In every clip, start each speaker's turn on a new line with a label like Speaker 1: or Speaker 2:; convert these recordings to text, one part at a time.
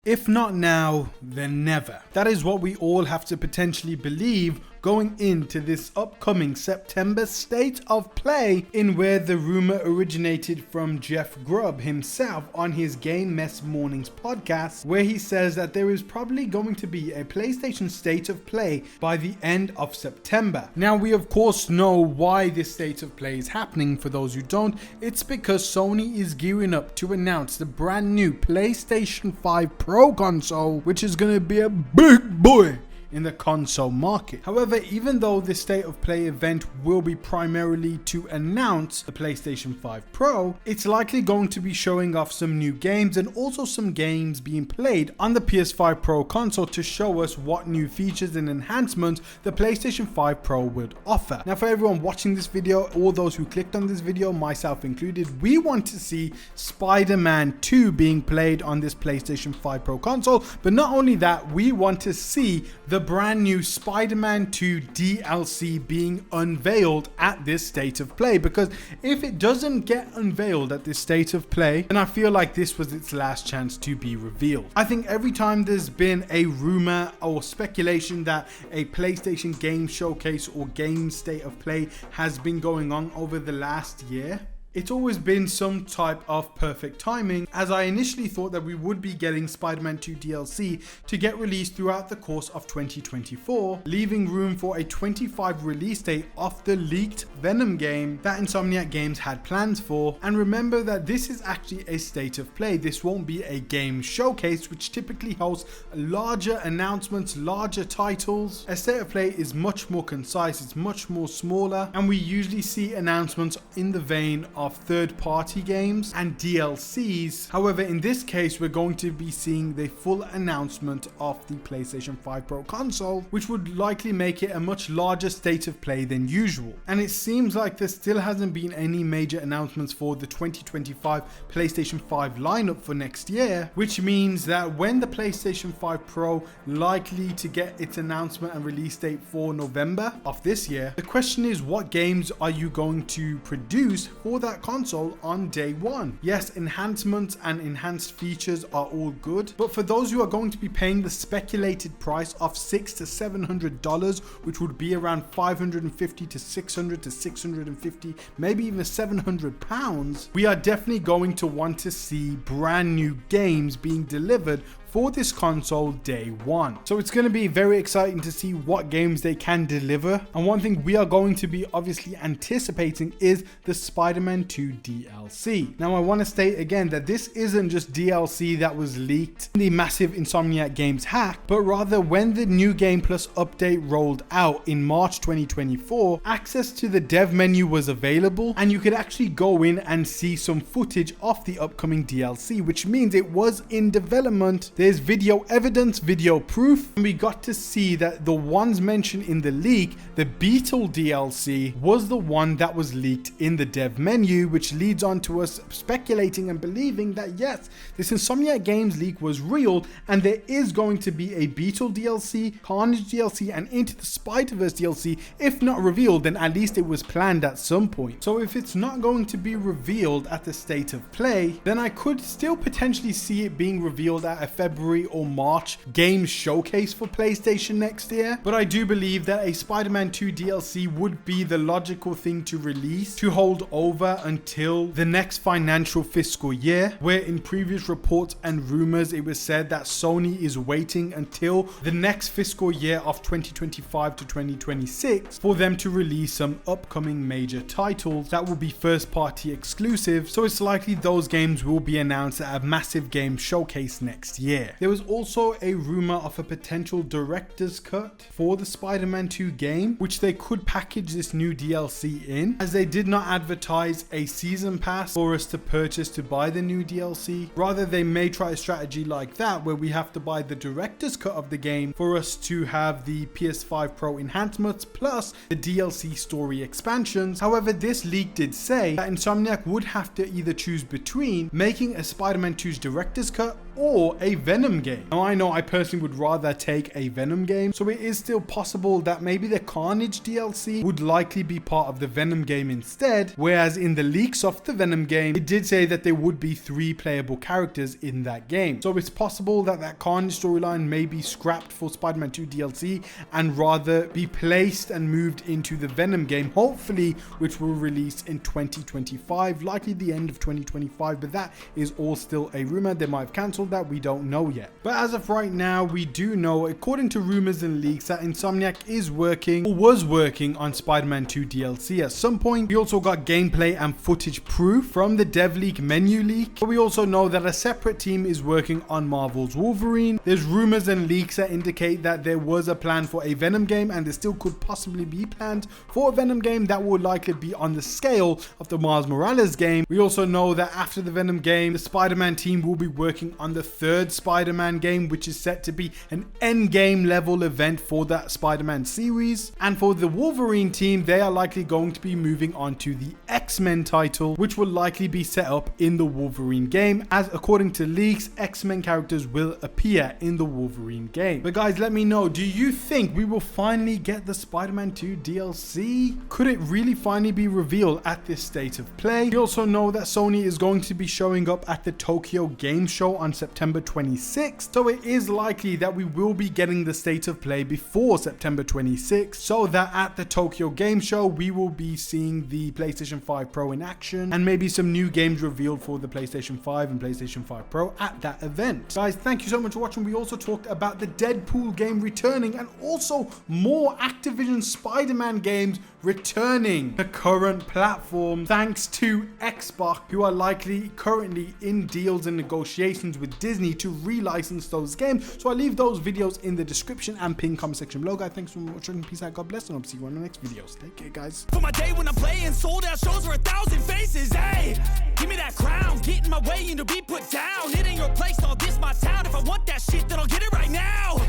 Speaker 1: If not now, then never. That is what we all have to potentially believe going into this upcoming September state of play, in where the rumor originated from Jeff Grubb himself on his Game Mess Mornings podcast, where he says that there is probably going to be a PlayStation state of play by the end of September. Now, we of course know why this state of play is happening. For those who don't, it's because Sony is gearing up to announce the brand new PlayStation 5 Pro console, which is going to be a big boy in the console market. However, even though this state of play event will be primarily to announce the PlayStation 5 Pro, it's likely going to be showing off some new games and also some games being played on the PS5 Pro console to show us what new features and enhancements the PlayStation 5 Pro would offer. Now, for everyone watching this video, all those who clicked on this video, myself included, we want to see Spider-Man 2 being played on this PlayStation 5 Pro console, but not only that, we want to see the brand new Spider-Man 2 DLC being unveiled at this state of play, because if it doesn't get unveiled at this state of play, then I feel like this was its last chance to be revealed. I think every time there's been a rumor or speculation that a PlayStation game showcase or game state of play has been going on over the last year, it's always been some type of perfect timing, as I initially thought that we would be getting Spider-Man 2 DLC to get released throughout the course of 2024, leaving room for a 25 release date of the leaked Venom game that Insomniac Games had plans for. And remember that this is actually a state of play. This won't be a game showcase, which typically hosts larger announcements, larger titles. A state of play is much more concise, it's much more smaller, and we usually see announcements in the vein of third-party games and DLCs. However, in this case, we're going to be seeing the full announcement of the PlayStation 5 Pro console, which would likely make it a much larger state of play than usual. And it seems like there still hasn't been any major announcements for the 2025 PlayStation 5 lineup for next year, which means that when the PlayStation 5 Pro likely to get its announcement and release date for November of this year, the question is, what games are you going to produce for that console on day one? Yes, enhancements and enhanced features are all good, but for those who are going to be paying the speculated price of $600 to $700, which would be around 550 to 600 to 650, maybe even £700, we are definitely going to want to see brand new games being delivered for this console day one. So it's going to be very exciting to see what games they can deliver. And one thing we are going to be obviously anticipating is the Spider-Man 2 DLC. Now, I want to state again that this isn't just DLC that was leaked in the massive Insomniac Games hack, but rather when the New Game Plus update rolled out in March 2024, access to the dev menu was available and you could actually go in and see some footage of the upcoming DLC, which means it was in development. There's video evidence, video proof, and we got to see that the ones mentioned in the leak, the Beetle DLC, was the one that was leaked in the dev menu, which leads on to us speculating and believing that yes, this Insomniac Games leak was real and there is going to be a Beetle DLC, Carnage DLC, and Into the Spider-Verse DLC. If not revealed, then at least it was planned at some point. So if it's not going to be revealed at the state of play, then I could still potentially see it being revealed at a February or March game showcase for PlayStation next year. But I do believe that a Spider-Man 2 DLC would be the logical thing to release, to hold over until the next financial fiscal year, where in previous reports and rumors it was said that Sony is waiting until the next fiscal year of 2025 to 2026 for them to release some upcoming major titles that will be first party exclusive. So it's likely those games will be announced at a massive game showcase next year. There was also a rumor of a potential director's cut for the Spider-Man 2 game, which they could package this new DLC in, as they did not advertise a season pass for us to purchase to buy the new DLC. Rather, they may try a strategy like that where we have to buy the director's cut of the game for us to have the PS5 Pro enhancements plus the DLC story expansions. However, this leak did say that Insomniac would have to either choose between making a Spider-Man 2's director's cut or a Venom game. Now I know I personally would rather take a Venom game, so it is still possible that maybe the Carnage DLC would likely be part of the Venom game instead, whereas in the leaks of the Venom game, it did say that there would be 3 playable characters in that game. So it's possible that that Carnage storyline may be scrapped for Spider-Man 2 DLC and rather be placed and moved into the Venom game, hopefully, which will release in 2025, likely the end of 2025, but that is all still a rumor. They might have cancelled that, we don't know yet. But as of right now, we do know, according to rumors and leaks, that Insomniac is working or was working on Spider-Man 2 DLC at some point. We also got gameplay and footage proof from the dev leak menu leak, but we also know that a separate team is working on Marvel's Wolverine. There's rumors and leaks that indicate that there was a plan for a Venom game, and there still could possibly be planned for a Venom game that would likely be on the scale of the Miles Morales game. We also know that after the Venom game, the Spider-Man team will be working on the 3rd Spider-Man game, which is set to be an endgame level event for that Spider-Man series. And for the Wolverine team, they are likely going to be moving on to the X-Men title, which will likely be set up in the Wolverine game, as according to leaks, X-Men characters will appear in the Wolverine game. But guys, let me know, do you think we will finally get the Spider-Man 2 DLC? Could it really finally be revealed at this state of play? We also know that Sony is going to be showing up at the Tokyo Game Show on September 26th, so it is likely that we will be getting the state of play before September 26th, so that at the Tokyo Game Show we will be seeing the PlayStation 5 Pro in action and maybe some new games revealed for the PlayStation 5 and PlayStation 5 Pro at that event. Guys, thank you so much for watching. We also talked about the Deadpool game returning and also more Activision Spider-Man games returning to current platforms thanks to Xbox, who are likely currently in deals and negotiations with Disney to relicense those games. So I leave those videos in the description and pinned comment section below. Guys, thanks for watching. Peace out, God bless, and I'll see you on the next videos. Take care, guys.
Speaker 2: For my day when I'm playing sold out shows for 1,000 faces, hey, give me that crown, get in my way and to be put down. It ain't your place, no, this my town. If I want that shit, then I'll get it right now.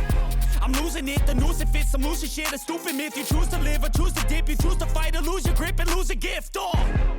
Speaker 2: I'm losing it, the noose it fits, I'm losing shit, a stupid myth. You choose to live or choose to dip, you choose to fight or lose your grip and lose a gift. Oh.